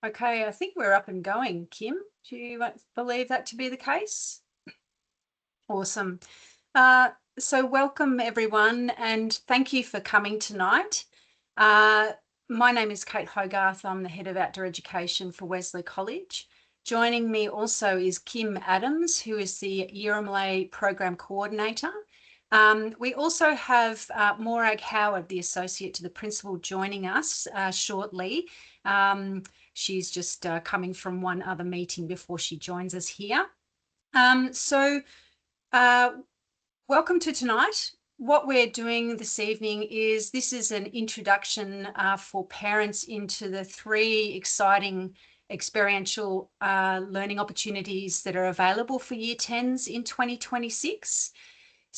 Okay, I think we're up and going. Kim, do you believe that to be the case? Awesome. Uh, so welcome everyone, and thank you for coming tonight. Uh, my name is Kate Hogarth. I'm the Head of Outdoor Education for Wesley College. Joining me also is Kim Adams, who is the Yiramalay Program Coordinator. We also have Morag Howard, the Associate to the Principal, joining us shortly. She's just coming from one other meeting before she joins us here. Uh, Welcome to tonight. What we're doing this evening is this is an introduction for parents into the three exciting experiential learning opportunities that are available for Year 10s in 2026.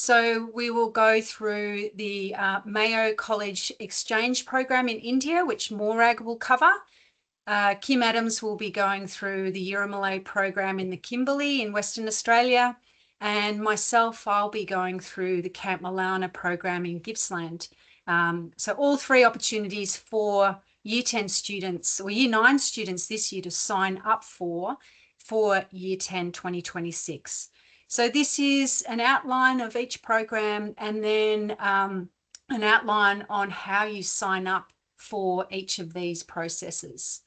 So we will go through the Mayo College Exchange Program in India, which Morag will cover. Kim Adams will be going through the Yiramalay program in the Kimberley in Western Australia. And myself, I'll be going through the Camp Mallana program in Gippsland. So all three opportunities for Year 10 students or Year 9 students this year to sign up for Year 10 2026. So this is an outline of each program and then an outline on how you sign up for each of these processes.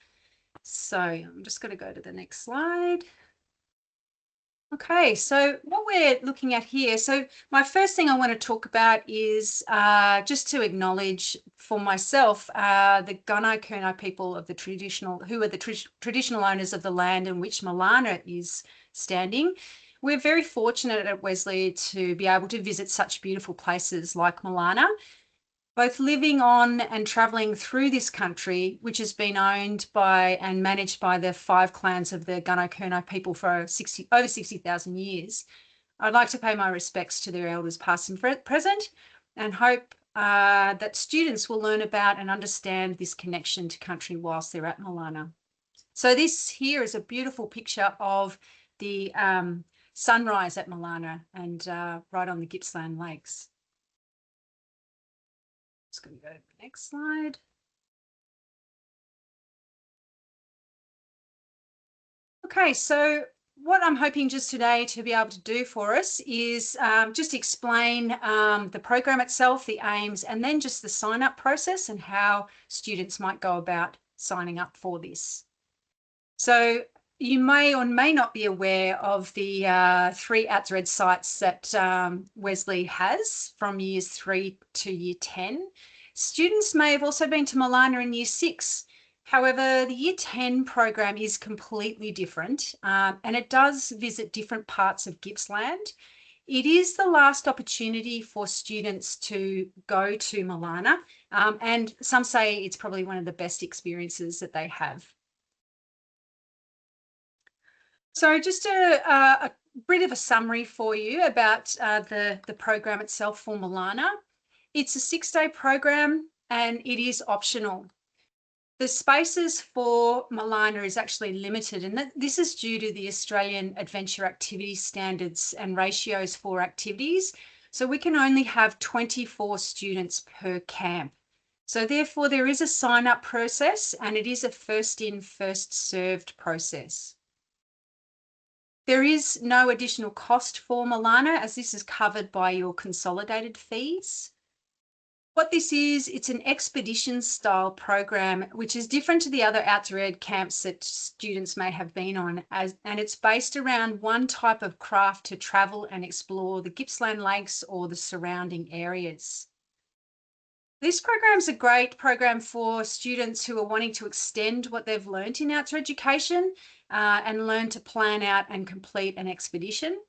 So I'm just going to go to the next slide. Okay, so what we're looking at here, so my first thing I want to talk about is just to acknowledge for myself the Gunai Kurnai people of the who are the traditional owners of the land in which Mallana is standing. We're very fortunate at Wesley to be able to visit such beautiful places like Mallana. Both living on and travelling through this country, which has been owned by and managed by the 5 clans of the Gunai Kurnai people for over 60,000 years. I'd like to pay my respects to their elders past and present and hope that students will learn about and understand this connection to country whilst they're at Mallana. So this here is a beautiful picture of the sunrise at Mallana and right on the Gippsland Lakes. Just going to go to the next slide. Okay, so what I'm hoping just today to be able to do for us is just explain the program itself, the aims, and then just the sign-up process and how students might go about signing up for this. So you may or may not be aware of the 3 outdoor sites that Wesley has from years 3 to year 10. Students may have also been to Mallana in year 6. However, the year 10 program is completely different and it does visit different parts of Gippsland. It is the last opportunity for students to go to Mallana and some say it's probably one of the best experiences that they have. So just a bit of a summary for you about the program itself for Mallana. It's a 6-day program and it is optional. The spaces for Mallana is actually limited, and this is due to the Australian Adventure Activity Standards and ratios for activities. So we can only have 24 students per camp. So therefore there is a sign-up process and it is a first in, first served process. There is no additional cost for Mallana as this is covered by your consolidated fees. What this is, it's an expedition style program, which is different to the other outdoor ed camps that students may have been on, and it's based around one type of craft to travel and explore the Gippsland Lakes or the surrounding areas. This program is a great program for students who are wanting to extend what they've learnt in outdoor education and learn to plan out and complete an expedition.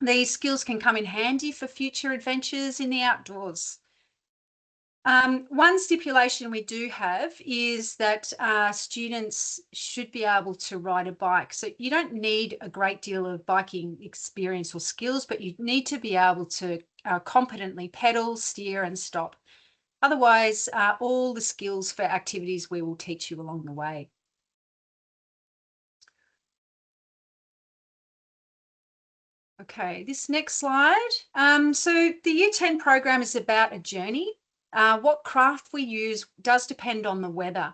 These skills can come in handy for future adventures in the outdoors. One stipulation we do have is that students should be able to ride a bike. So you don't need a great deal of biking experience or skills, but you need to be able to competently pedal, steer and stop. Otherwise, all the skills for activities we will teach you along the way. Okay, this next slide. So the Year 10 program is about a journey. What craft we use does depend on the weather.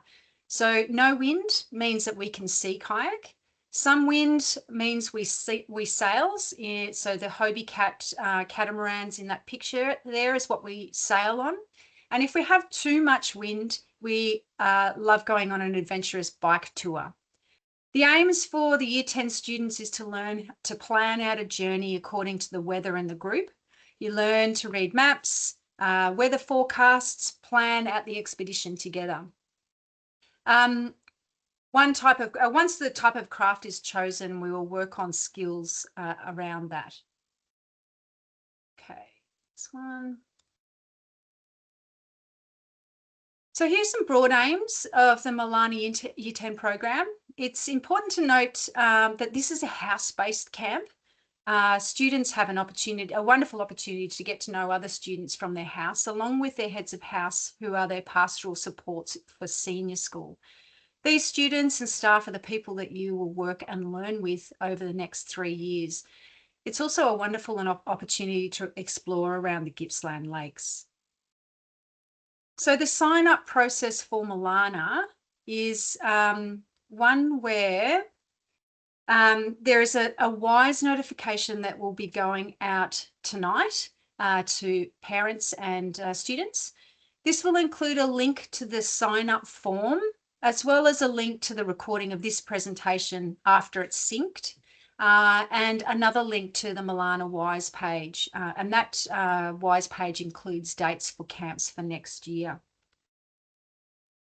So no wind means that we can sea kayak. Some wind means we sails. So the Hobie Cat catamarans in that picture there is what we sail on. And if we have too much wind, we love going on an adventurous bike tour. The aims for the Year 10 students is to learn to plan out a journey according to the weather in the group. You learn to read maps, weather forecasts, plan out the expedition together. Once the type of craft is chosen, we will work on skills around that. Okay, this one. So here's some broad aims of the Mallana Year 10 program. It's important to note that this is a house-based camp. Students have a wonderful opportunity to get to know other students from their house, along with their heads of house, who are their pastoral supports for senior school. These students and staff are the people that you will work and learn with over the next 3 years. It's also a wonderful opportunity to explore around the Gippsland Lakes. So the sign-up process for Mallana is one where there is a WISE notification that will be going out tonight to parents and students. This will include a link to the sign-up form, as well as a link to the recording of this presentation after it's synced, and another link to the Mallana WISE page. And that WISE page includes dates for camps for next year.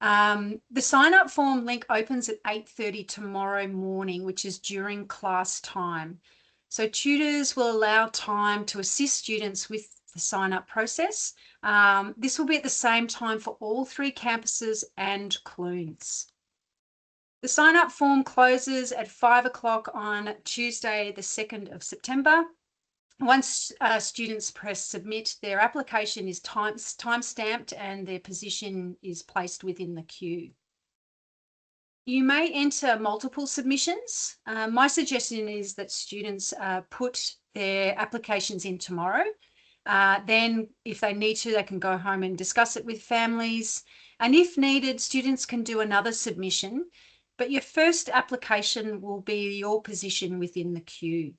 The sign-up form link opens at 8:30 tomorrow morning, which is during class time. So tutors will allow time to assist students with the sign-up process. This will be at the same time for all 3 campuses and Clunes. The sign-up form closes at 5 o'clock on Tuesday, the 2nd of September. Once students press submit, their application is time-stamped and their position is placed within the queue. You may enter multiple submissions. My suggestion is that students put their applications in tomorrow. Then if they need to, they can go home and discuss it with families. And if needed, students can do another submission, but your first application will be your position within the queue.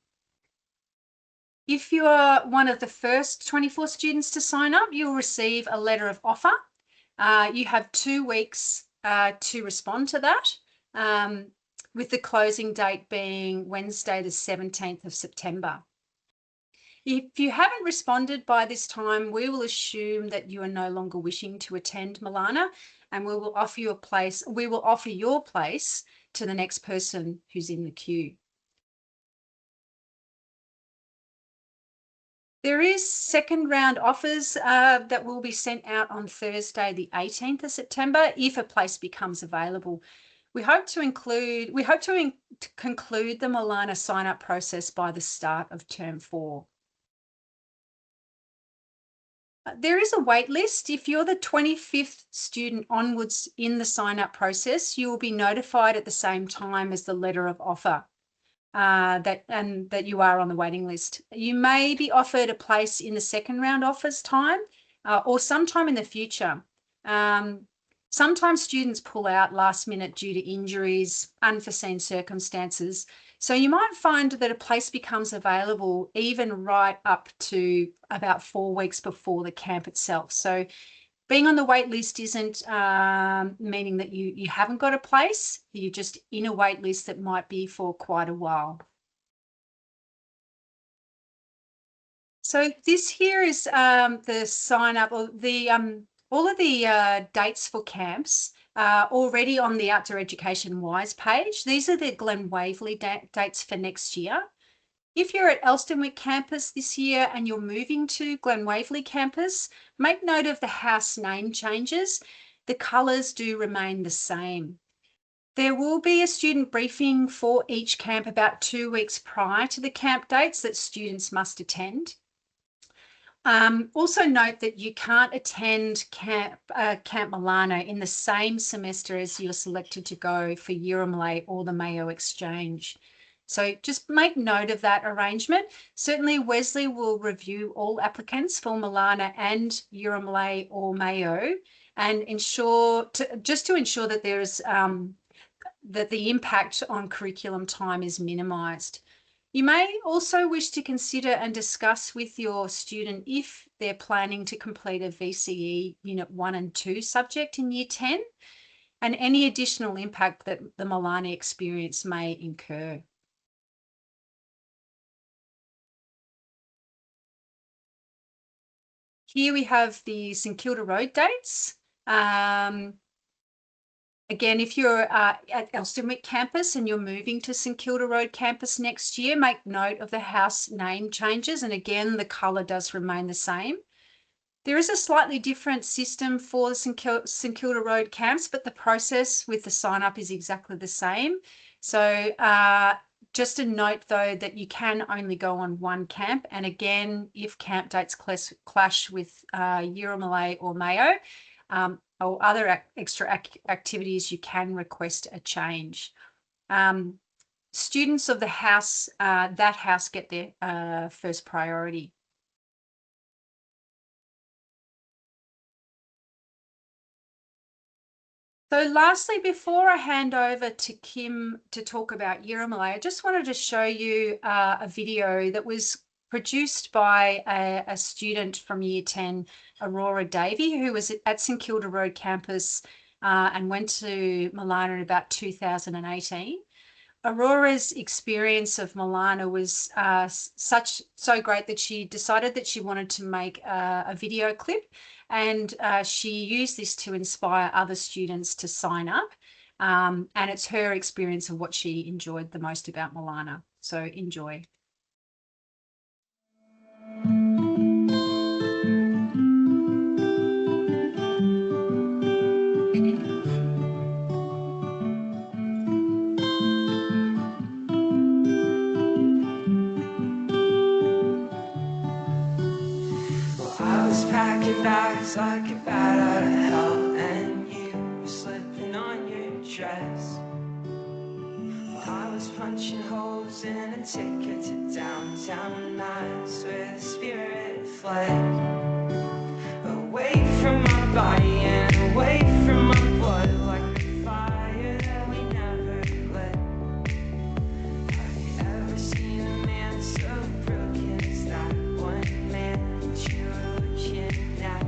If you are one of the first 24 students to sign up, you'll receive a letter of offer. You have 2 weeks to respond to that, with the closing date being Wednesday, the 17th of September. If you haven't responded by this time, we will assume that you are no longer wishing to attend Mallana, and we will offer your place to the next person who's in the queue. There is second round offers that will be sent out on Thursday, the 18th of September, if a place becomes available. We hope to conclude the Mallana sign-up process by the start of term 4. There is a wait list. If you're the 25th student onwards in the sign-up process, you will be notified at the same time as the letter of offer. That you are on the waiting list. You may be offered a place in the second round offers time or sometime in the future. Sometimes students pull out last minute due to injuries, unforeseen circumstances. So you might find that a place becomes available even right up to about 4 weeks before the camp itself. So being on the wait list isn't meaning that you haven't got a place. You're just in a wait list that might be for quite a while. So this here is the sign up, or the all of the dates for camps already on the Outdoor Education WISE page. These are the Glen Waverley dates for next year. If you're at Elstonwick campus this year and you're moving to Glen Waverley campus, make note of the house name changes. The colours do remain the same. There will be a student briefing for each camp about 2 weeks prior to the camp dates that students must attend. Also note that you can't attend Camp Mallana in the same semester as you're selected to go for Yiramalay or the Mayo exchange. So just make note of that arrangement. Certainly Wesley will review all applicants for Mallana and Yiramalay or Mayo and just to ensure that there is that the impact on curriculum time is minimised. You may also wish to consider and discuss with your student if they're planning to complete a VCE Unit 1 and 2 subject in Year 10 and any additional impact that the Mallana experience may incur. Here we have the St Kilda Road dates. Again, if you're at Elstonwick campus and you're moving to St Kilda Road campus next year, make note of the house name changes. And again, the colour does remain the same. There is a slightly different system for the St Kilda Road camps, but the process with the sign up is exactly the same. So just a note though that you can only go on one camp. And again, if camp dates clash with Yiramalay or Mayo, or other extra activities, you can request a change. Students of the house, that house get their first priority. So lastly, before I hand over to Kim to talk about Yiramalay, I just wanted to show you a video that was produced by a student from Year 10, Aurora Davey, who was at St Kilda Road campus and went to Mallana in about 2018. Aurora's experience of Mallana was so great that she decided that she wanted to make a video clip, and she used this to inspire other students to sign up. And it's her experience of what she enjoyed the most about Mallana. So enjoy. Packing bags like a bat out of hell, and you were slipping on your dress. I was punching holes in a ticket to downtown Mass, where the spirit fled away from my body and away from my blood, like a fire that we never lit. Have you ever seen a man so broken as that one man that you were looking at?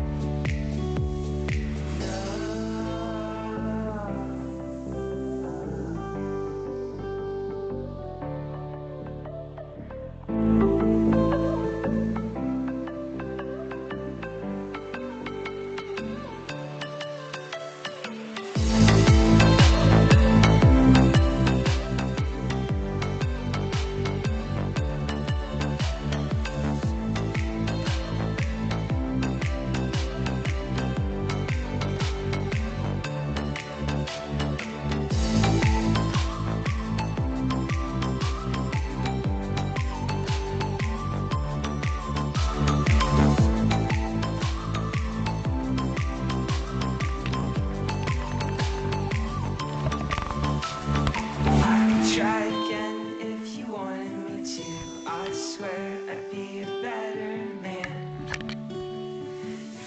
Try again if you wanted me to. I swear I'd be a better man.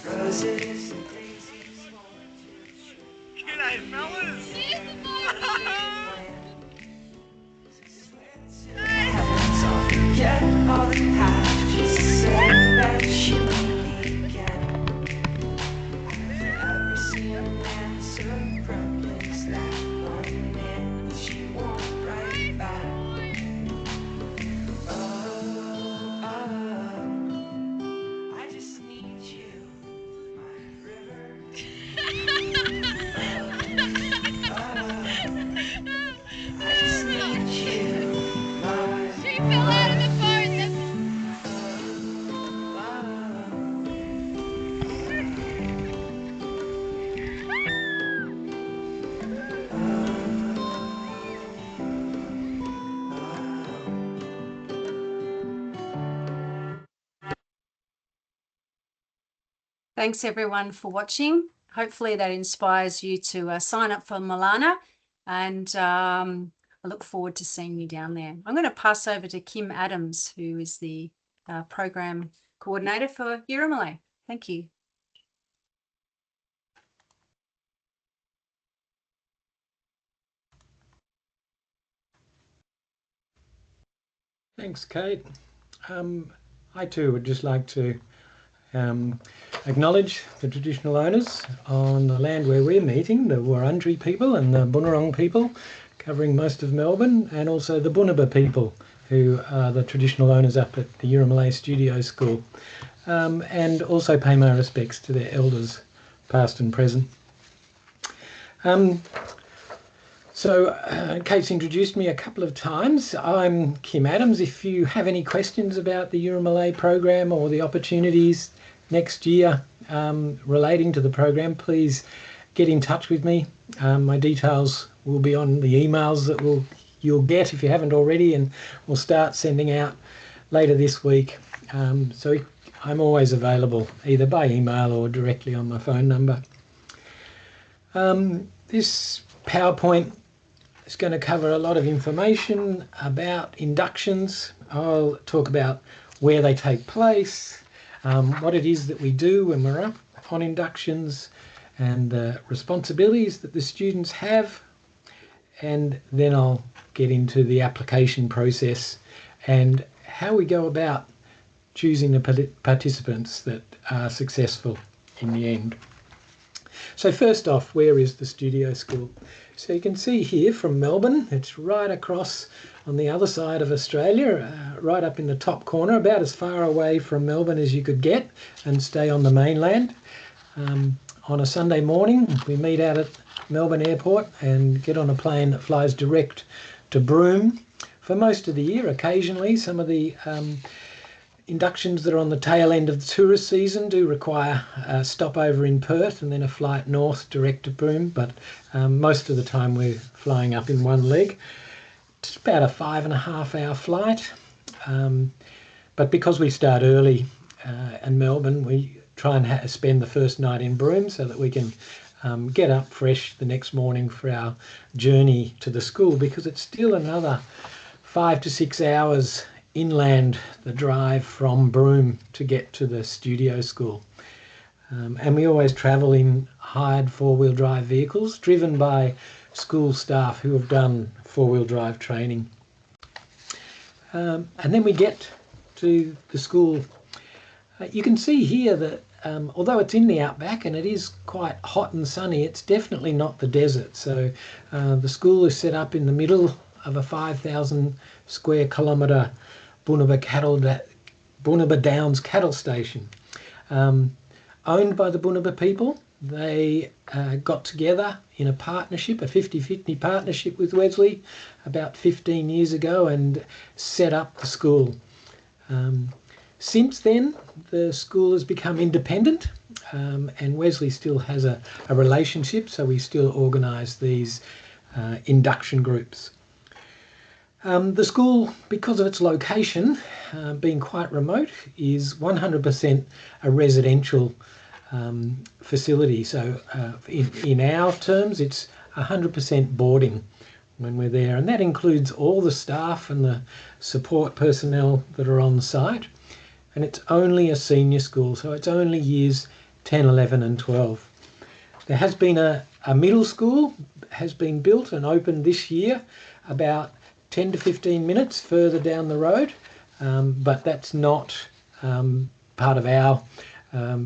Roses and daisies won't. G'day, fellas! I'll forget all the past. Just say that you need me again. Have you ever seen a man so broken as that one man that you want right back? I just need you, my river. I just need you, my She fell out of the boat. Thanks everyone for watching. Hopefully that inspires you to sign up for Mallana, and I look forward to seeing you down there. I'm going to pass over to Kim Adams, who is the program coordinator for Yiramalay. Thank you. Thanks, Kate. I too would just like to acknowledge the traditional owners on the land where we're meeting, the Wurundjeri people and the Bunurong people, covering most of Melbourne, and also the Bunuba people, who are the traditional owners up at the Yiramalay Studio School, and also pay my respects to their elders, past and present. Kate's introduced me a couple of times. I'm Kim Adams. If you have any questions about the Yiramalay program or the opportunities next year relating to the program, please get in touch with me. My details will be on the emails that you'll get if you haven't already, and we'll start sending out later this week. So I'm always available either by email or directly on my phone number. This PowerPoint is going to cover a lot of information about inductions. I'll talk about where they take place, what it is that we do when we're up on inductions, and the responsibilities that the students have, and then I'll get into the application process and how we go about choosing the participants that are successful in the end. So first off, where is the studio school? So you can see here from Melbourne, it's right across on the other side of Australia, right up in the top corner, about as far away from Melbourne as you could get and stay on the mainland. On a Sunday morning, we meet out at Melbourne Airport and get on a plane that flies direct to Broome for most of the year. Occasionally, some of the inductions that are on the tail end of the tourist season do require a stopover in Perth and then a flight north direct to Broome, but most of the time we're flying up in one leg. It's about a 5.5 hour flight, but because we start early in Melbourne, we try and spend the first night in Broome so that we can get up fresh the next morning for our journey to the school, because it's still another 5 to 6 hours inland, the drive from Broome to get to the studio school. And we always travel in hired 4-wheel drive vehicles driven by school staff who have done 4-wheel drive training. And then we get to the school. You can see here that although it's in the outback and it is quite hot and sunny, it's definitely not the desert. So the school is set up in the middle of a 5,000 square kilometre Bunuba Downs cattle station, owned by the Bunuba people. They got together in a partnership, a 50-50 partnership with Wesley about 15 years ago, and set up the school. Since then, the school has become independent, and Wesley still has a relationship, so we still organise these induction groups. The school, because of its location, being quite remote, is 100% a residential facility. So in our terms, it's 100% boarding when we're there, and that includes all the staff and the support personnel that are on site. And it's only a senior school, so it's only years 10, 11 and 12. There has been a middle school, has been built and opened this year, about 10 to 15 minutes further down the road, but that's not part of our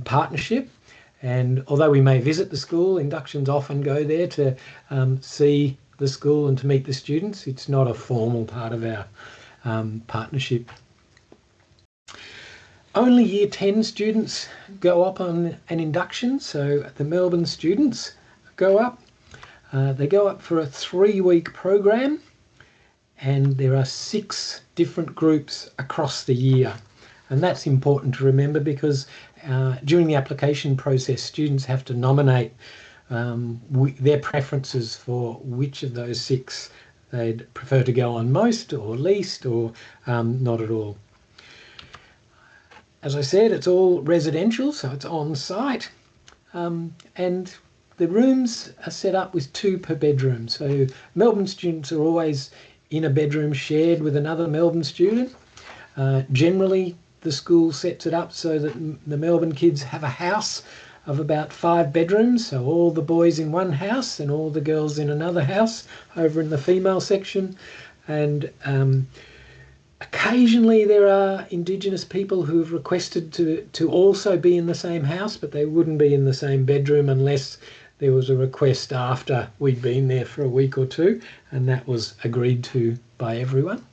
partnership. And although we may visit the school, inductions often go there to see the school and to meet the students. It's not a formal part of our partnership. Only Year 10 students go up on an induction, so the Melbourne students go up. They go up for a 3-week program, and there are 6 different groups across the year. And that's important to remember, because during the application process, students have to nominate their preferences for which of those 6 they'd prefer to go on most or least, or not at all. As I said, it's all residential, so it's on site, and the rooms are set up with 2 per bedroom. So Melbourne students are always in a bedroom shared with another Melbourne student. Generally, the school sets it up so that the Melbourne kids have a house of about 5 bedrooms, so all the boys in one house and all the girls in another house over in the female section. And Occasionally there are Indigenous people who have requested to also be in the same house, but they wouldn't be in the same bedroom unless there was a request after we'd been there for a week or two, and that was agreed to by everyone.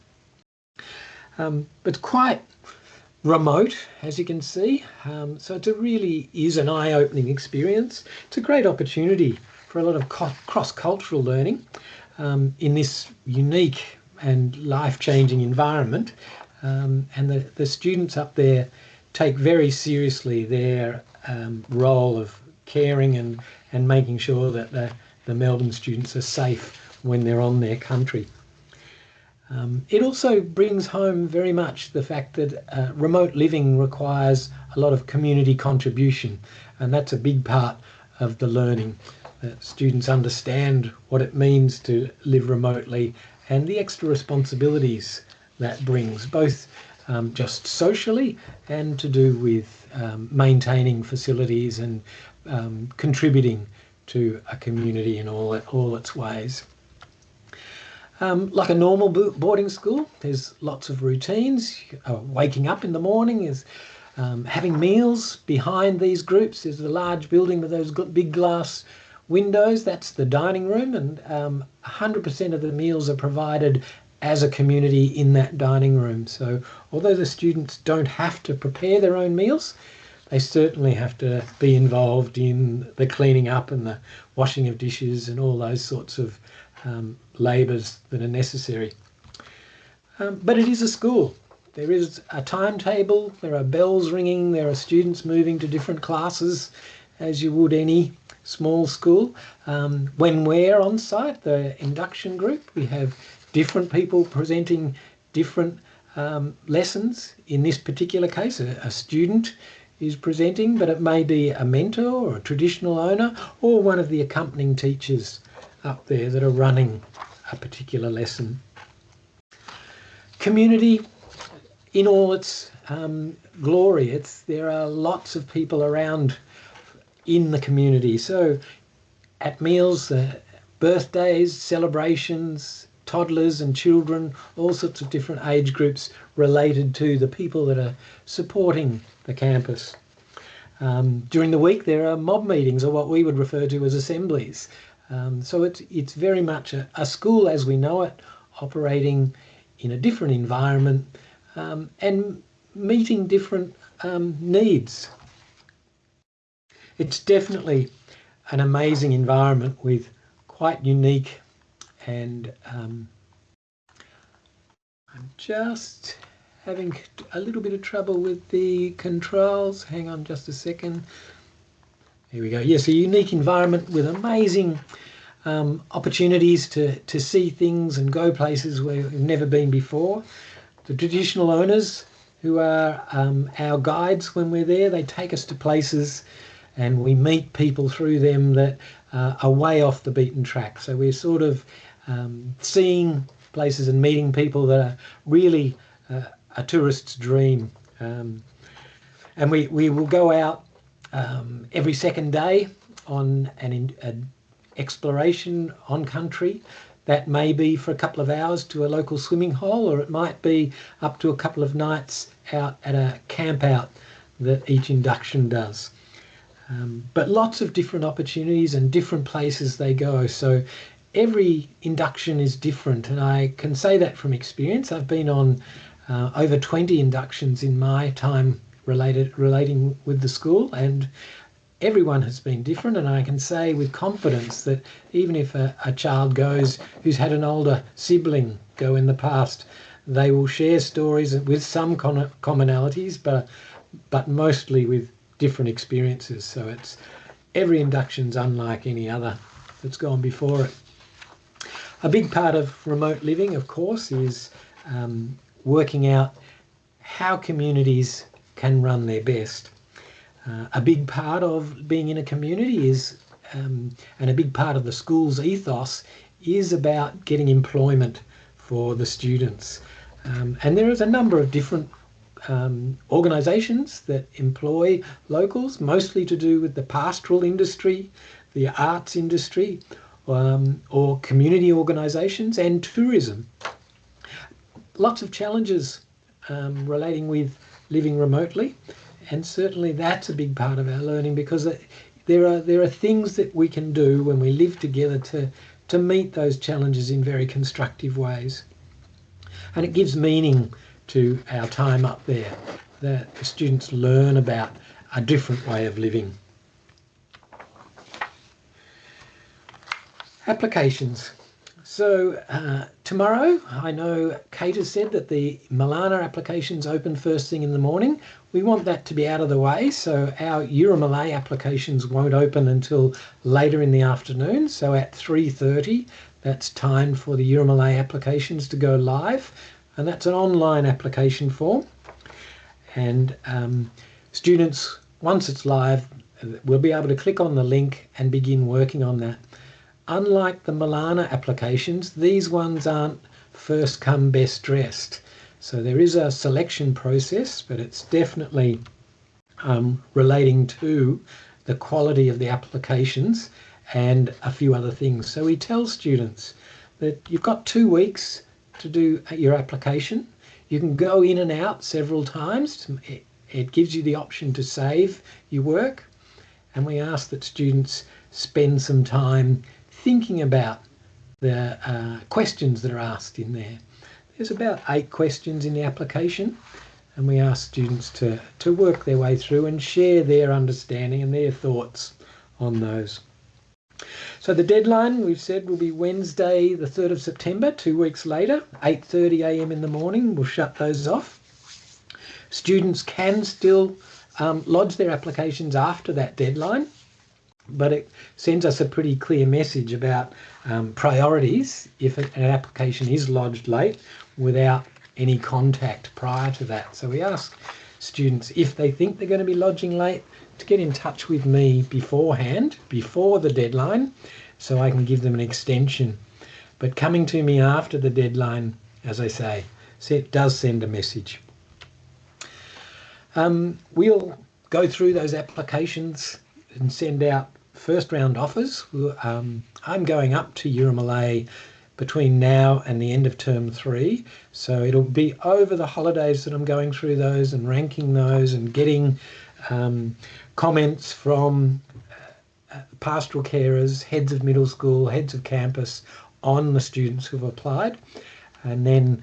But quite remote, as you can see, so it really is an eye-opening experience. It's a great opportunity for a lot of cross-cultural learning in this unique and life-changing environment, and the students up there take very seriously their role of caring and making sure that the Melbourne students are safe when they're on their country. It also brings home very much the fact that remote living requires a lot of community contribution, and that's a big part of the learning. That students understand what it means to live remotely and the extra responsibilities that brings, both just socially and to do with maintaining facilities and contributing to a community in all its ways. Like a normal boarding school, there's lots of routines. Waking up in the morning is having meals behind these groups. There's a large building with those big glass windows. That's the dining room, and 100% of the meals are provided as a community in that dining room. So although the students don't have to prepare their own meals, they certainly have to be involved in the cleaning up and the washing of dishes and all those sorts of labours that are necessary. But it is a school. There is a timetable, there are bells ringing, there are students moving to different classes as you would any small school. When we're on site, the induction group, we have different people presenting different lessons. In this particular case, a student is presenting, but it may be a mentor or a traditional owner or one of the accompanying teachers up there that are running a particular lesson. Community in all its glory. There are lots of people around in the community. So at meals, birthdays, celebrations, toddlers and children, all sorts of different age groups related to the people that are supporting the campus. During the week there are mob meetings, or what we would refer to as assemblies. So it's very much a school as we know it, operating in a different environment and meeting different needs. It's definitely an amazing environment with quite unique and I'm just having a little bit of trouble with the controls. Hang on just a second. Here we go. Yes, a unique environment with amazing opportunities to see things and go places where we've never been before. The traditional owners, who are our guides when we're there, they take us to places and we meet people through them that are way off the beaten track. So we're sort of seeing places and meeting people that are really a tourist's dream. And we will go out every second day on an exploration on country. That may be for a couple of hours to a local swimming hole, or it might be up to a couple of nights out at a camp out that each induction does. But lots of different opportunities and different places they go. So every induction is different, and I can say that from experience. I've been on over 20 inductions in my time relating with the school, and everyone has been different, and I can say with confidence that even if a child goes who's had an older sibling go in the past, they will share stories with some commonalities, but mostly with different experiences. So every induction's unlike any other that's gone before it. A big part of remote living, of course, is working out how communities can run their best. A big part of being in a community is, and a big part of the school's ethos is about getting employment for the students. And there is a number of different organisations that employ locals, mostly to do with the pastoral industry, the arts industry, or community organisations and tourism. lots of challenges relating with living remotely, and certainly that's a big part of our learning, because there are things that we can do when we live together to meet those challenges in very constructive ways. And it gives meaning to our time up there, that the students learn about a different way of living. Applications. So tomorrow, I know Kate has said that the Mallana applications open first thing in the morning. We want that to be out of the way, so our Yiramalay applications won't open until later in the afternoon. So at 3:30, that's time for the Yiramalay applications to go live, and that's an online application form. And students, once it's live, will be able to click on the link and begin working on that. Unlike the Mallana applications, these ones aren't first come best dressed. So there is a selection process, but it's definitely relating to the quality of the applications and a few other things. So we tell students that you've got 2 weeks to do your application. You can go in and out several times. It gives you the option to save your work. And we ask that students spend some time thinking about the questions that are asked in there. There's about 8 questions in the application, and we ask students to work their way through and share their understanding and their thoughts on those. So the deadline, we've said, will be Wednesday the 3rd of September, 2 weeks later, 8:30 a.m. in the morning. We'll shut those off. Students can still lodge their applications after that deadline, but it sends us a pretty clear message about priorities if an application is lodged late without any contact prior to that. So we ask students, if they think they're going to be lodging late, to get in touch with me beforehand, before the deadline, so I can give them an extension. But coming to me after the deadline, as I say, it does send a message. We'll go through those applications and send out first round offers. I'm going up to Yiramalay between now and the end of term 3, so it'll be over the holidays that I'm going through those and ranking those and getting comments from pastoral carers, heads of middle school, heads of campus on the students who've applied. And then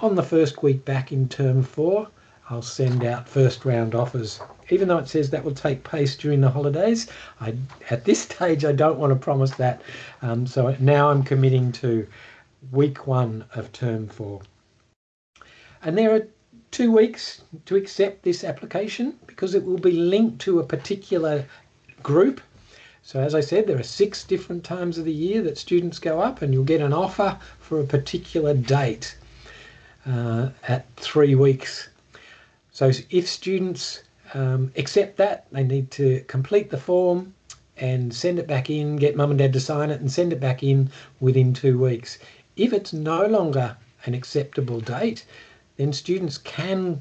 on the first week back in term 4, I'll send out first round offers. Even though it says that will take place during the holidays, at this stage I don't want to promise that. So now I'm committing to week 1 of term 4. And there are 2 weeks to accept this application, because it will be linked to a particular group. So as I said, there are 6 different times of the year that students go up, and you'll get an offer for a particular date at 3 weeks. So if students accept that, they need to complete the form and send it back in, get mum and dad to sign it and send it back in within 2 weeks. If it's no longer an acceptable date, then students can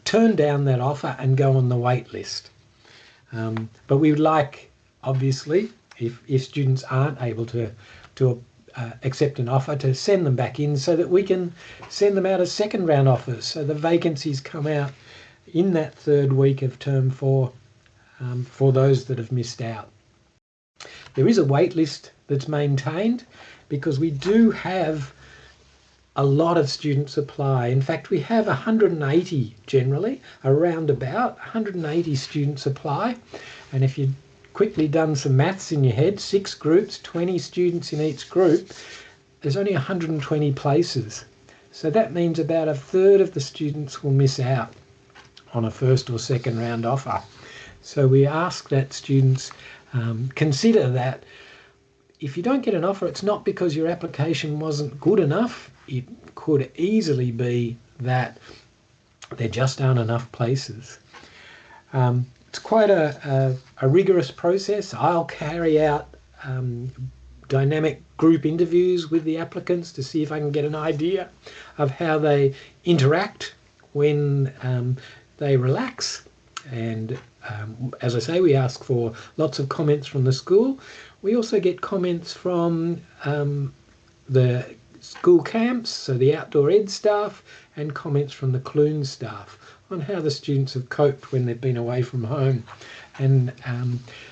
turn down that offer and go on the wait list. But we would like, obviously, if students aren't able to accept an offer, to send them back in so that we can send them out as second round offers, so the vacancies come out in that 3rd week of term 4 for those that have missed out. There is a wait list that's maintained, because we do have a lot of students apply. In fact, we have 180 generally, around about 180 students apply. And if you've quickly done some maths in your head, 6 groups, 20 students in each group, there's only 120 places. So that means about 1/3 of the students will miss out on a first or second round offer. So we ask that students consider that if you don't get an offer, it's not because your application wasn't good enough. It could easily be that there just aren't enough places. It's quite a rigorous process. I'll carry out dynamic group interviews with the applicants to see if I can get an idea of how they interact when they relax. And as I say, we ask for lots of comments from the school. We also get comments from the school camps, so the outdoor ed staff, and comments from the Clune staff on how the students have coped when they've been away from home. And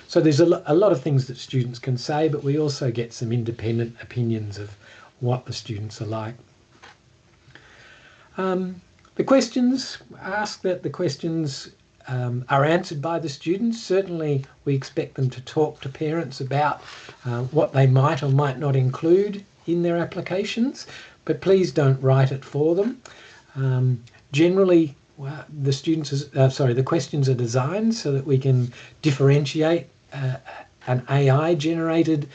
so there's a lot of things that students can say, but we also get some independent opinions of what the students are like. The questions, ask that the questions are answered by the students. Certainly we expect them to talk to parents about what they might or might not include in their applications, but please don't write it for them. Generally, the questions are designed so that we can differentiate an AI generated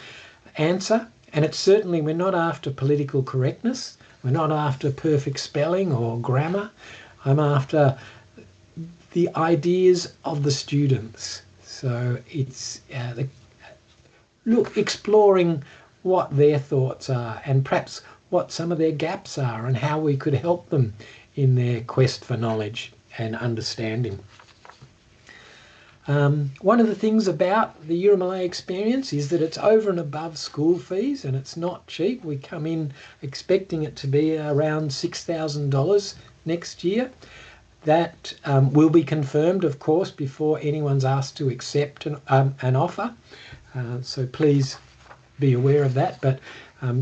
answer, and it's certainly, we're not after political correctness, we're not after perfect spelling or grammar. I'm after the ideas of the students. So it's exploring what their thoughts are and perhaps what some of their gaps are and how we could help them in their quest for knowledge and understanding. One of the things about the Yiramalay experience is that it's over and above school fees, and it's not cheap. We come in expecting it to be around $6,000 next year. That will be confirmed, of course, before anyone's asked to accept an offer. So please be aware of that, but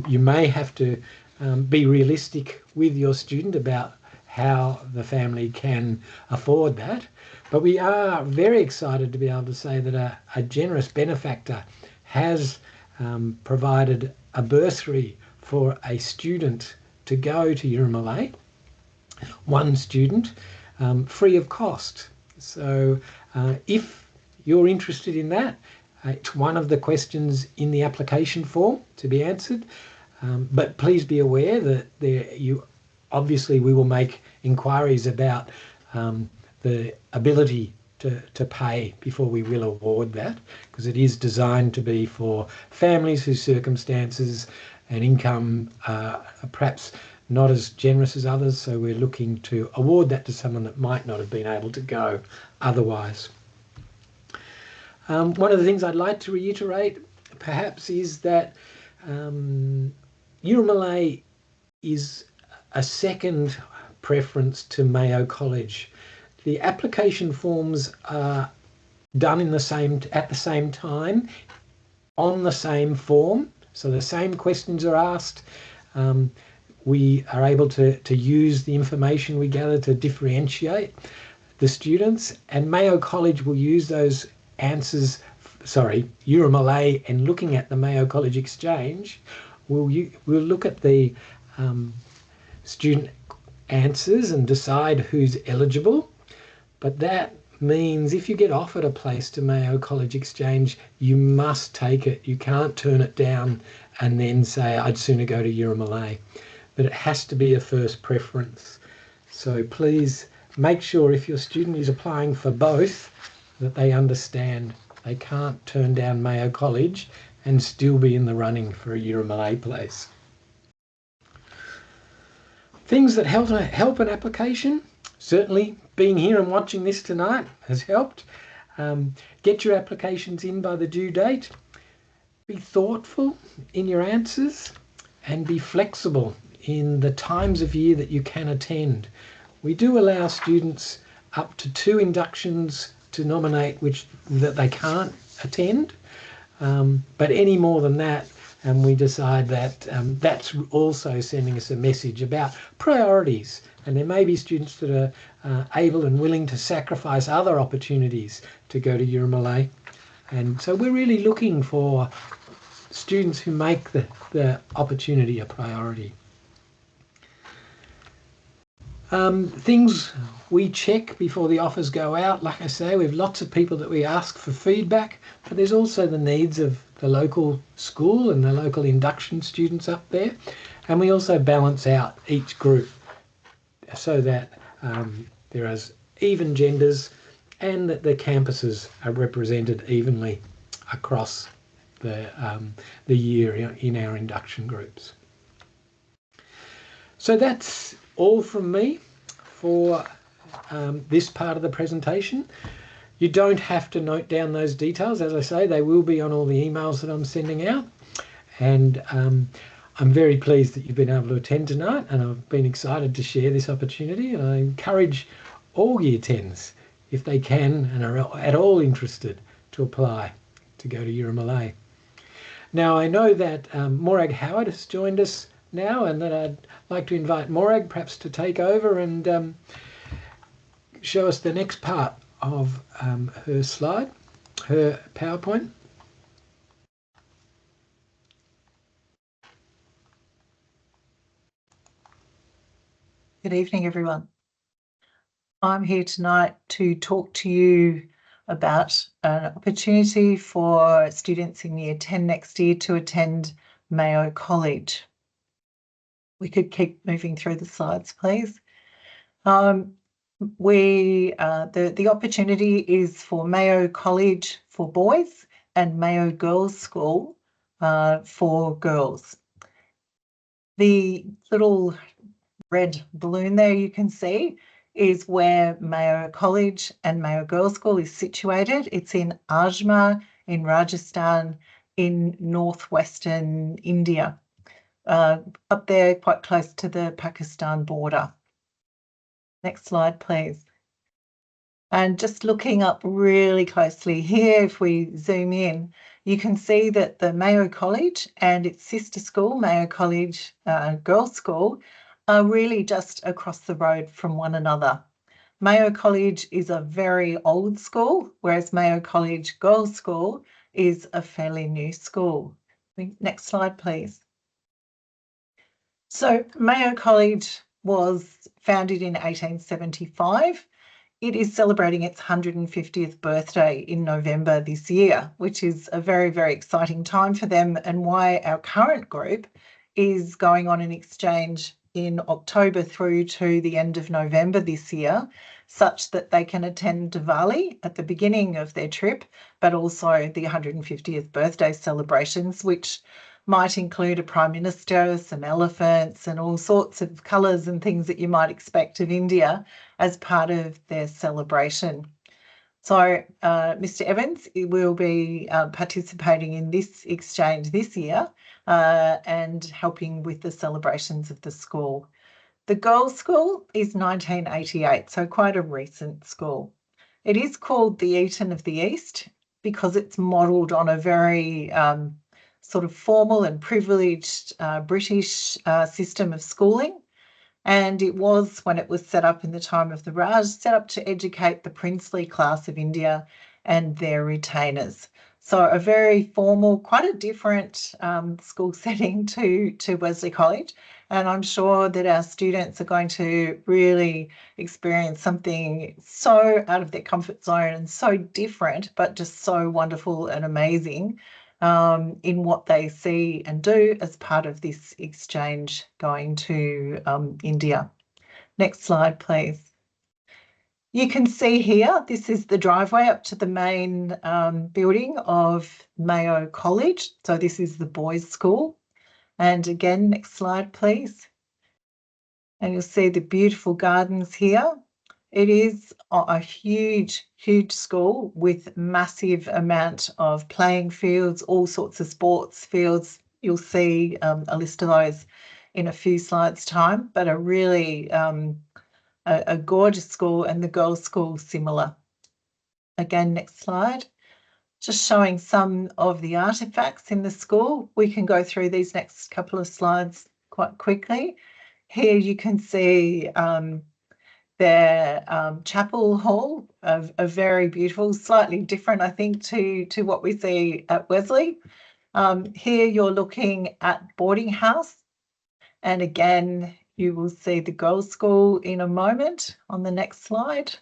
you may have to be realistic with your student about how the family can afford that. But we are very excited to be able to say that a generous benefactor has provided a bursary for a student to go to Yiramalay, one student, free of cost. So if you're interested in that, it's one of the questions in the application form to be answered. But please be aware that obviously we will make inquiries about the ability to pay before we will award that, because it is designed to be for families whose circumstances and income are perhaps not as generous as others. So we're looking to award that to someone that might not have been able to go otherwise. One of the things I'd like to reiterate perhaps is that Yiramalay is a second preference to Mayo College. The application forms are done at the same time, on the same form, so the same questions are asked. We are able to use the information we gather to differentiate the students, and Mayo College will use those answers, Yiramalay, and looking at the Mayo College Exchange, we'll look at the student answers and decide who's eligible. But that means if you get offered a place to Mayo College Exchange, you must take it. You can't turn it down and then say, I'd sooner go to Yiramalay. But it has to be a first preference. So please make sure if your student is applying for both, that they understand they can't turn down Mayo College and still be in the running for a Yiramalay place. Things that help an application. Certainly being here and watching this tonight has helped. Get your applications in by the due date. Be thoughtful in your answers and be flexible in the times of year that you can attend. We do allow students up to 2 inductions to nominate that they can't attend, but any more than that, and we decide that that's also sending us a message about priorities. And there may be students that are able and willing to sacrifice other opportunities to go to Yiramalay. And so we're really looking for students who make the opportunity a priority. Things we check before the offers go out. Like I say, we have lots of people that we ask for feedback, but there's also the needs of the local school and the local induction students up there. And we also balance out each group so that there is even genders and that the campuses are represented evenly across the year in our induction groups. So that's all from me for this part of the presentation. You don't have to note down those details. As I say, they will be on all the emails that I'm sending out. And I'm very pleased that you've been able to attend tonight, and I've been excited to share this opportunity, and I encourage all Year 10s, if they can and are at all interested, to apply to go to Yiramalay. Now, I know that Morag Howard has joined us now, and that I'd like to invite Morag perhaps to take over and show us the next part of her slide, her PowerPoint. Good evening, everyone. I'm here tonight to talk to you about an opportunity for students in Year 10 next year to attend Mayo College. We could keep moving through the slides, please. The opportunity is for Mayo College for boys and Mayo Girls School for girls. The little red balloon there you can see is where Mayo College and Mayo Girls School is situated. It's in Ajmer in Rajasthan in northwestern India, up there quite close to the Pakistan border. Next slide, please. And just looking up really closely here, if we zoom in, you can see that the Mayo College and its sister school, Mayo College Girls School, are really just across the road from one another. Mayo College is a very old school, whereas Mayo College Girls School is a fairly new school. Next slide, please. So Mayo College was founded in 1875. It is celebrating its 150th birthday in November this year, which is a very, very exciting time for them, and why our current group is going on an exchange in October through to the end of November this year, such that they can attend Diwali at the beginning of their trip, but also the 150th birthday celebrations, which might include a Prime Minister, some elephants and all sorts of colours and things that you might expect of India as part of their celebration. So Mr. Evans will be participating in this exchange this year and helping with the celebrations of the school. The girls' school is 1988, so quite a recent school. It is called the Eton of the East because it's modelled on a very sort of formal and privileged British system of schooling. And it was, when it was set up in the time of the Raj, set up to educate the princely class of India and their retainers. So a very formal, quite a different school setting to Wesley College. And I'm sure that our students are going to really experience something so out of their comfort zone and so different, but just so wonderful and amazing in what they see and do as part of this exchange going to India. Next slide, please. You can see here, this is the driveway up to the main building of Mayo College. So this is the boys' school. And again, next slide, please. And you'll see the beautiful gardens here. It is a huge, huge school with massive amount of playing fields, all sorts of sports fields. You'll see a list of those in a few slides' time, but a really a gorgeous school, and the girls' school similar. Again, next slide. Just showing some of the artefacts in the school. We can go through these next couple of slides quite quickly. Here you can see their chapel hall, a very beautiful, slightly different, I think, to what we see at Wesley. Here you're looking at boarding house, and again, you will see the girls' school in a moment on the next slide.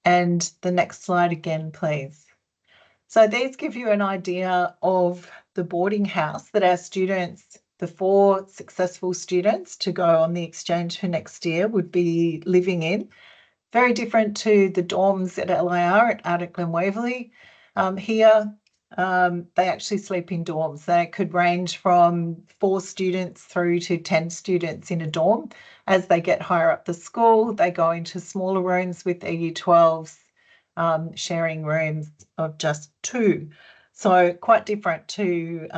And the next slide again, please. So these give you an idea of the boarding house that our students, the 4 successful students to go on the exchange for next year, would be living in. Very different to the dorms at LIR out at Glen Here, they actually sleep in dorms. They could range from 4 students through to 10 students in a dorm. As they get higher up the school, they go into smaller rooms with their Year 12s, sharing rooms of just 2. So quite different to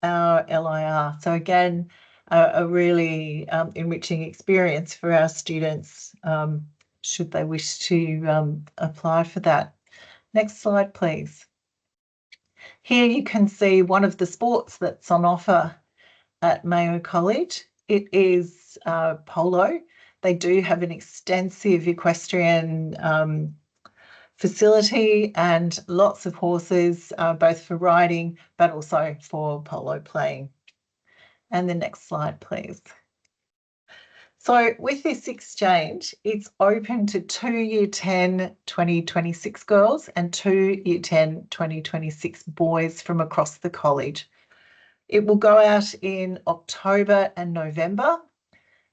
our LIR. So again, a really enriching experience for our students should they wish to apply for that. Next slide, please. Here you can see one of the sports that's on offer at Mayo College. It is polo. They do have an extensive equestrian facility and lots of horses, both for riding but also for polo playing. And the next slide, please. So with this exchange, it's open to 2 Year 10 2026 girls and 2 Year 10 2026 boys from across the college. It will go out in October and November.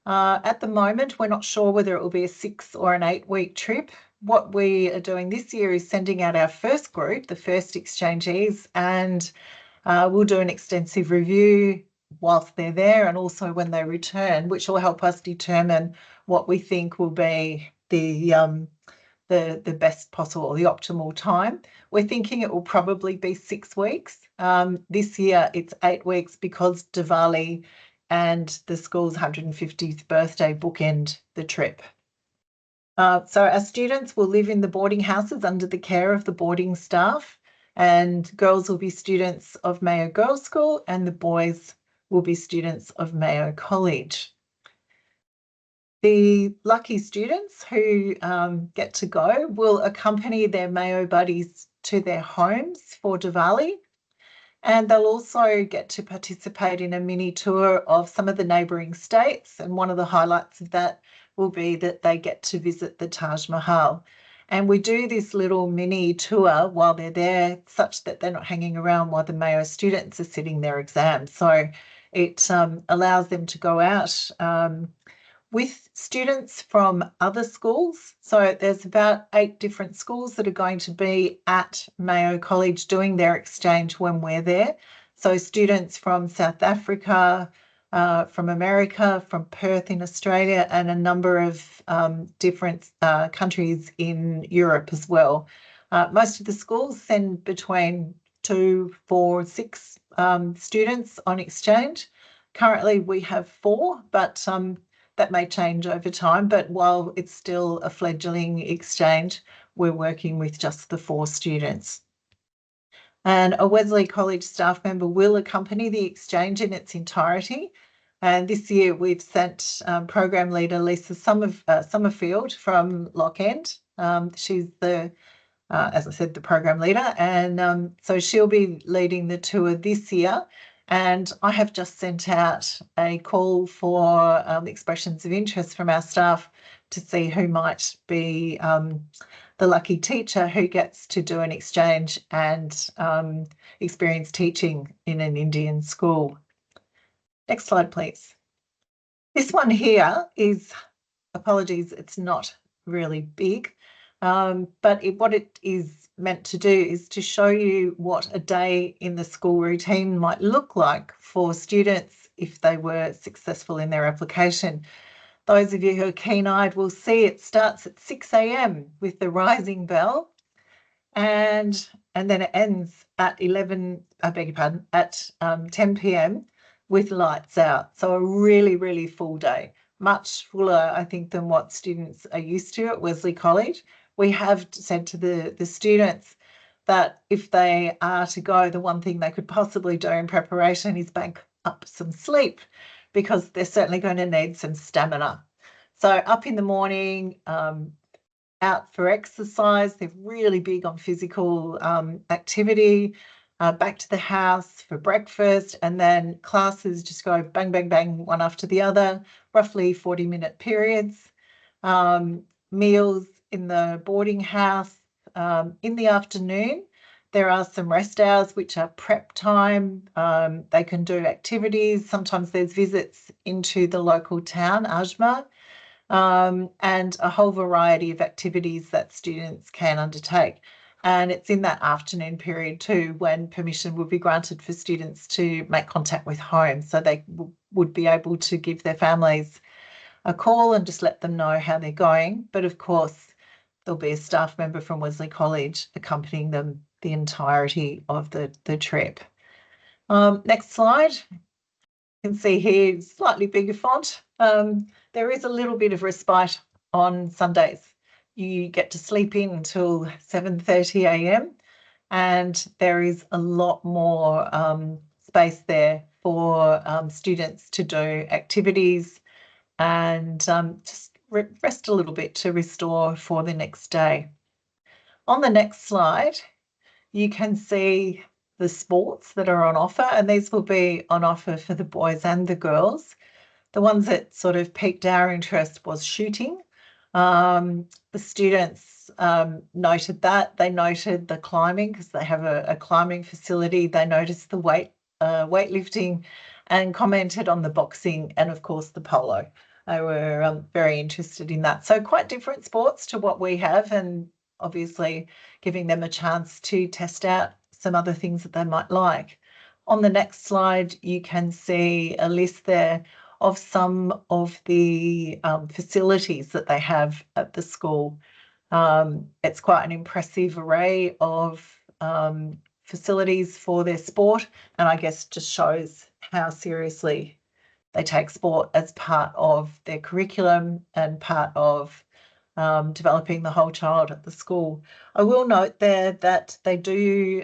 At the moment, we're not sure whether it will be a 6 or an 8-week trip. What we are doing this year is sending out our first group, the first exchangees, and we'll do an extensive review whilst they're there and also when they return, which will help us determine what we think will be the best possible, the optimal time. We're thinking it will probably be 6 weeks. This year it's 8 weeks because Diwali and the school's 150th birthday bookend the trip. So our students will live in the boarding houses under the care of the boarding staff, and girls will be students of Mayo Girls' School and the boys will be students of Mayo College. The lucky students who get to go will accompany their Mayo buddies to their homes for Diwali, and they'll also get to participate in a mini tour of some of the neighbouring states, and one of the highlights of that will be that they get to visit the Taj Mahal. And we do this little mini tour while they're there, such that they're not hanging around while the Mayo students are sitting their exams. So it allows them to go out with students from other schools. So there's about 8 different schools that are going to be at Mayo College doing their exchange when we're there. So students from South Africa, from America, from Perth in Australia, and a number of different countries in Europe as well. Most of the schools send between 2, 4, 6 students on exchange. Currently we have 4, but that may change over time. But while it's still a fledgling exchange, we're working with just the 4 students. And a Wesley College staff member will accompany the exchange in its entirety. And this year we've sent program leader Lisa Summerfield from Lock End. She's the, as I said, the program leader. And so she'll be leading the tour this year. And I have just sent out a call for expressions of interest from our staff to see who might be the lucky teacher who gets to do an exchange and experience teaching in an Indian school. Next slide, please. This one here is, apologies, it's not really big, but what it is meant to do is to show you what a day in the school routine might look like for students if they were successful in their application. Those of you who are keen-eyed will see it starts at 6 a.m. with the rising bell, and then it ends at 10 p.m. with lights out. So a really, really full day, much fuller, I think, than what students are used to at Wesley College. We have said to the students that if they are to go, the one thing they could possibly do in preparation is bank up some sleep, because they're certainly going to need some stamina. So up in the morning, out for exercise. They're really big on physical activity. Back to the house for breakfast, and then classes just go bang, bang, bang, one after the other, roughly 40-minute periods. Meals in the boarding house. In the afternoon, there are some rest hours, which are prep time. They can do activities. Sometimes there's visits into the local town, Ajmer, and a whole variety of activities that students can undertake. And it's in that afternoon period too when permission would be granted for students to make contact with home, so they would be able to give their families a call and just let them know how they're going. But of course, there'll be a staff member from Wesley College accompanying them the entirety of the trip. Next slide. You can see here, slightly bigger font. There is a little bit of respite on Sundays. You get to sleep in until 7:30 a.m. and there is a lot more space there for students to do activities and just rest a little bit to restore for the next day. On the next slide, you can see the sports that are on offer, and these will be on offer for the boys and the girls. The ones that sort of piqued our interest was shooting. The students noted that. They noted the climbing because they have a climbing facility. They noticed the weightlifting and commented on the boxing and, of course, the polo. They were very interested in that. So quite different sports to what we have, and obviously giving them a chance to test out some other things that they might like. On the next slide, you can see a list there of some of the facilities that they have at the school. It's quite an impressive array of facilities for their sport, and I guess just shows how seriously they take sport as part of their curriculum and part of developing the whole child at the school. I will note there that they do,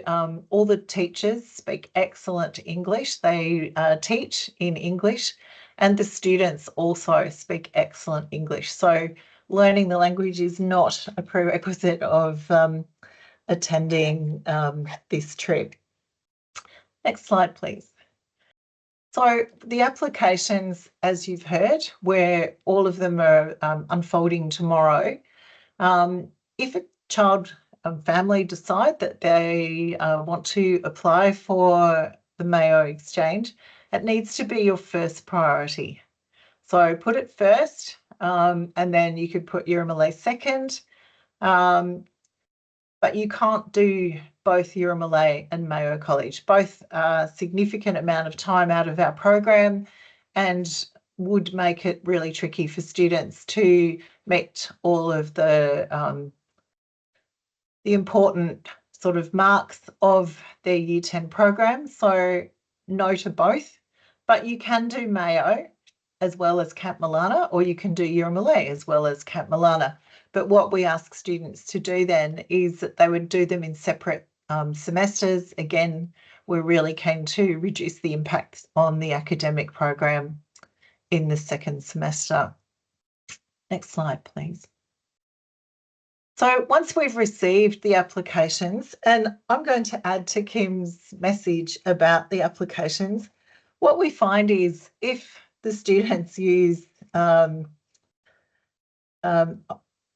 all the teachers speak excellent English. They teach in English, and the students also speak excellent English. So learning the language is not a prerequisite of attending this trip. Next slide, please. So the applications, as you've heard, where all of them are unfolding tomorrow, if a child and family decide that they want to apply for the Mayo exchange, it needs to be your first priority. So put it first, and then you could put Yiramalay second, but you can't do both Yiramalay and Mayo College. Both are a significant amount of time out of our program and would make it really tricky for students to meet all of the important sort of marks of their Year 10 program. So no to both, but you can do Mayo as well as Camp Mallana, or you can do Yiramalay as well as Camp Mallana. But what we ask students to do then is that they would do them in separate semesters. Again, we're really keen to reduce the impact on the academic program in the second semester. Next slide, please. So once we've received the applications, and I'm going to add to Kim's message about the applications, what we find is if the students use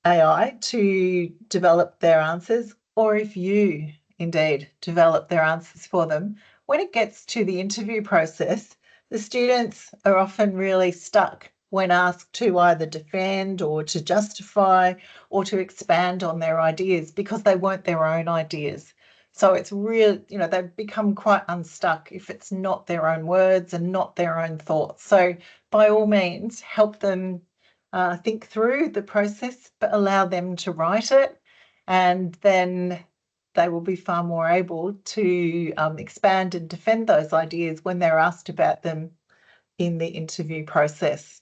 AI to develop their answers, or if you indeed develop their answers for them, when it gets to the interview process, the students are often really stuck when asked to either defend or to justify or to expand on their ideas because they weren't their own ideas. So it's real, they've become quite unstuck if it's not their own words and not their own thoughts. So by all means, help them think through the process, but allow them to write it, and then they will be far more able to expand and defend those ideas when they're asked about them in the interview process.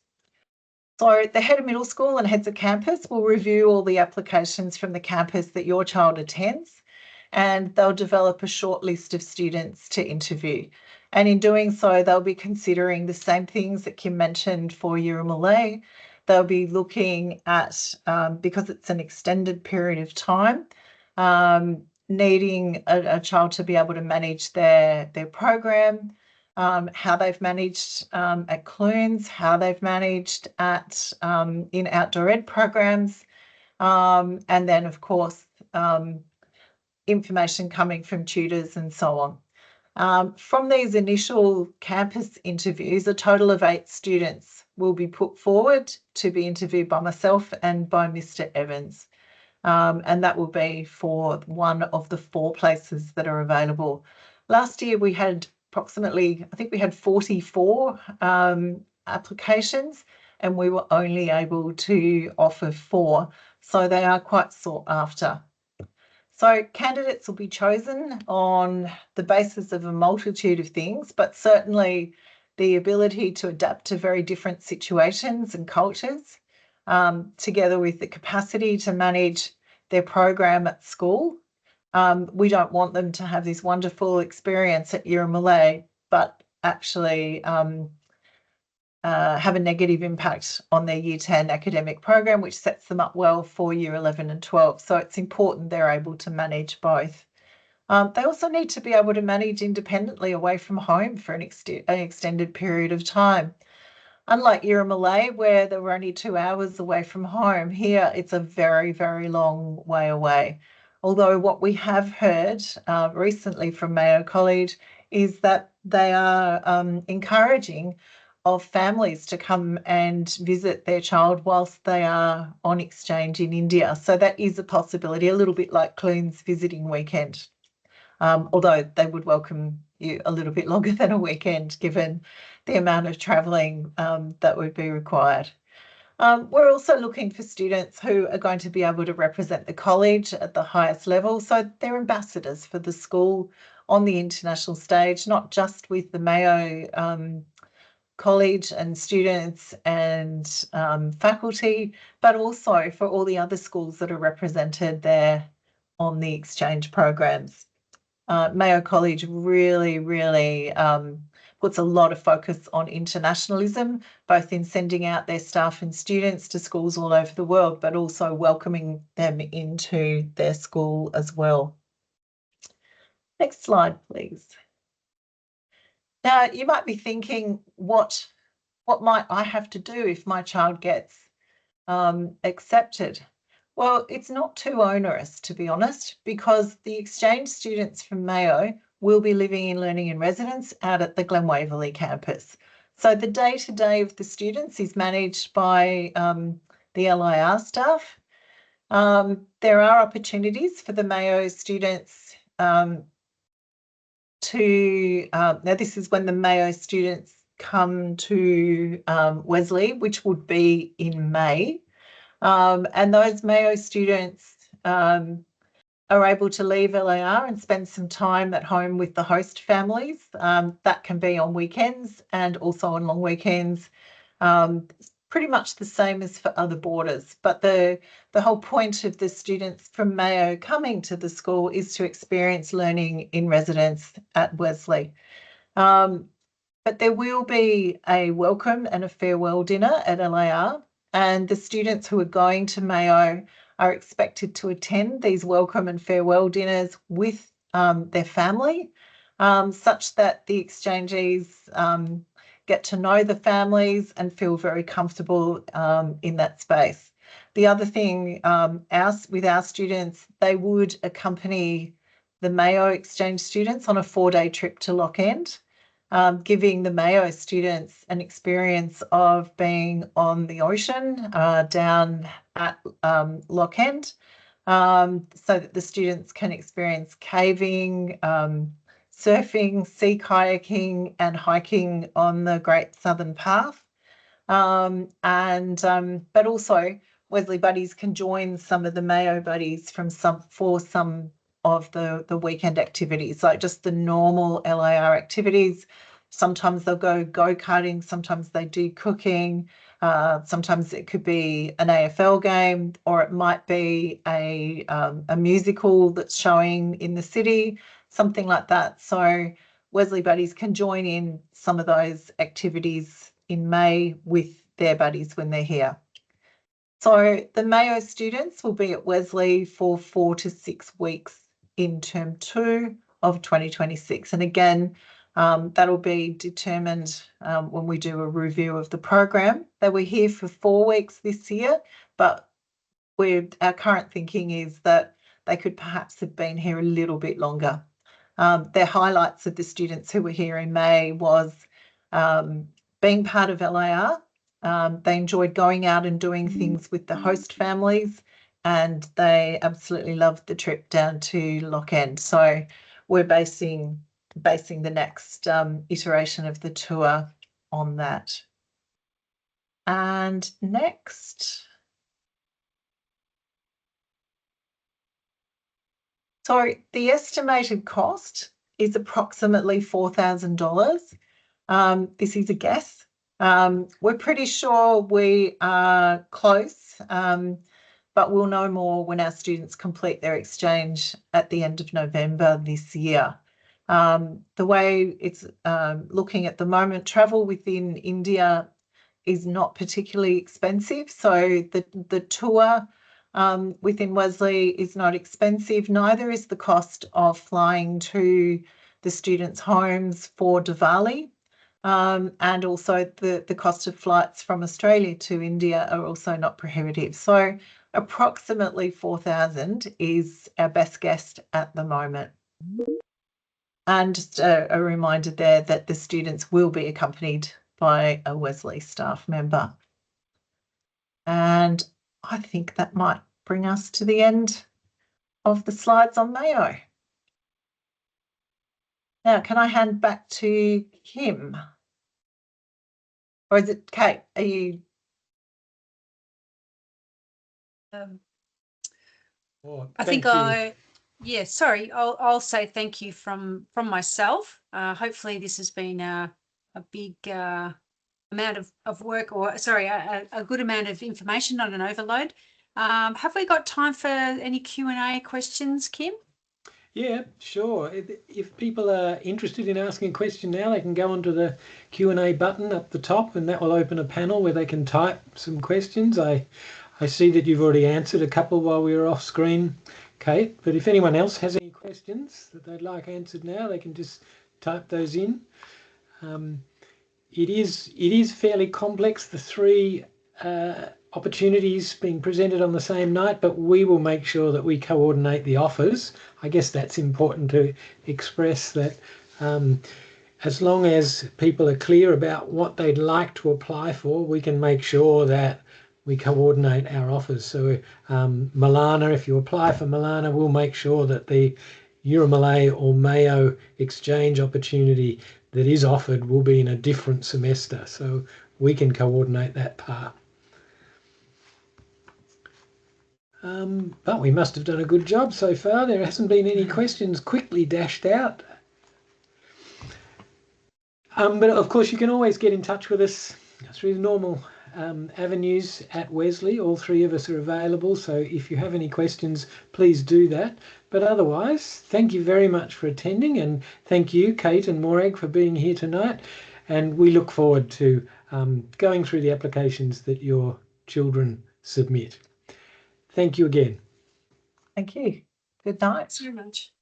So the head of middle school and heads of campus will review all the applications from the campus that your child attends, and they'll develop a short list of students to interview. And in doing so, they'll be considering the same things that Kim mentioned for Yiramalay. They'll be looking at, because it's an extended period of time, needing a child to be able to manage their program, how they've managed at Clunes, how they've managed at in outdoor ed programs, and then, of course, information coming from tutors and so on. From these initial campus interviews, a total of 8 students will be put forward to be interviewed by myself and by Mr. Evans. And that will be for one of the 4 places that are available. Last year we had approximately, I think we had 44 applications, and we were only able to offer 4. So they are quite sought after. So candidates will be chosen on the basis of a multitude of things, but certainly the ability to adapt to very different situations and cultures, together with the capacity to manage their program at school. We don't want them to have this wonderful experience at Yiramalay, but actually have a negative impact on their Year 10 academic program, which sets them up well for Year 11 and 12. So it's important they're able to manage both. They also need to be able to manage independently away from home for an extended period of time. Unlike Yiramalay, where they were only 2 hours away from home, here it's a very, very long way away. Although what we have heard recently from Mayo College is that they are encouraging of families to come and visit their child whilst they are on exchange in India. So that is a possibility, a little bit like Clunes visiting weekend, although they would welcome you a little bit longer than a weekend given the amount of travelling that would be required. We're also looking for students who are going to be able to represent the college at the highest level. So they're ambassadors for the school on the international stage, not just with the Mayo college and students and faculty, but also for all the other schools that are represented there on the exchange programs. Mayo College really puts a lot of focus on internationalism, both in sending out their staff and students to schools all over the world, but also welcoming them into their school as well. Next slide, please. Now, you might be thinking, what might I have to do if my child gets accepted? Well, it's not too onerous, to be honest, because the exchange students from Mayo will be living in learning and residence out at the Glen Waverley campus. So the day-to-day of the students is managed by the LIR staff. There are opportunities for the Mayo students now this is when the Mayo students come to Wesley, which would be in May. And those Mayo students are able to leave LAR and spend some time at home with the host families. That can be on weekends and also on long weekends. Pretty much the same as for other boarders. But the whole point of the students from Mayo coming to the school is to experience learning in residence at Wesley. But there will be a welcome and a farewell dinner at LAR, and the students who are going to Mayo are expected to attend these welcome and farewell dinners with their family, such that the exchangees get to know the families and feel very comfortable in that space. The other thing, with our students, they would accompany the Mayo exchange students on a 4-day trip to Loch End, giving the Mayo students an experience of being on the ocean down at Loch End, so that the students can experience caving, surfing, sea kayaking and hiking on the Great Southern Path. But also Wesley Buddies can join some of the Mayo Buddies for some of the weekend activities, like just the normal LIR activities. Sometimes they'll go karting, sometimes they do cooking, sometimes it could be an AFL game, or it might be a musical that's showing in the city, something like that. So Wesley Buddies can join in some of those activities in May with their buddies when they're here. So the Mayo students will be at Wesley for 4 to 6 weeks in term 2 of 2026. And again, that'll be determined when we do a review of the program. They were here for 4 weeks this year, but our current thinking is that they could perhaps have been here a little bit longer. Their highlights of the students who were here in May was being part of LAR. They enjoyed going out and doing things with the host families, and they absolutely loved the trip down to Loch End. So we're basing the next iteration of the tour on that. And next. So the estimated cost is approximately $4,000. This is a guess. We're pretty sure we are close, but we'll know more when our students complete their exchange at the end of November this year. The way it's looking at the moment, travel within India is not particularly expensive. So the tour within Wesley is not expensive. Neither is the cost of flying to the students' homes for Diwali. And also the cost of flights from Australia to India are also not prohibitive. So approximately 4,000 is our best guess at the moment. And just a reminder there that the students will be accompanied by a Wesley staff member. And I think that might bring us to the end of the slides on Mayo. Now, can I hand back to Kim? Or is it Kate? Are you? I think sorry, I'll say thank you from myself. Hopefully this has been a big amount of work, or sorry, a good amount of information, not an overload. Have we got time for any Q&A questions, Kim? Yeah, sure. If people are interested in asking a question now, they can go onto the Q&A button up the top, and that will open a panel where they can type some questions. I see that you've already answered a couple while we were off screen, Kate, but if anyone else has any questions that they'd like answered now, they can just type those in. It is fairly complex, the three opportunities being presented on the same night, but we will make sure that we coordinate the offers. I guess that's important to express, that as long as people are clear about what they'd like to apply for, we can make sure that we coordinate our offers. So Mallana, if you apply for Mallana, we'll make sure that the Yiramalay or Mayo exchange opportunity that is offered will be in a different semester, so we can coordinate that part. But we must have done a good job so far. There hasn't been any questions quickly dashed out. But of course, you can always get in touch with us through the normal avenues at Wesley. All three of us are available, so if you have any questions, please do that. But otherwise, thank you very much for attending, and thank you, Kate and Morag, for being here tonight. And we look forward to going through the applications that your children submit. Thank you again. Thank you. Good night. Thanks very much.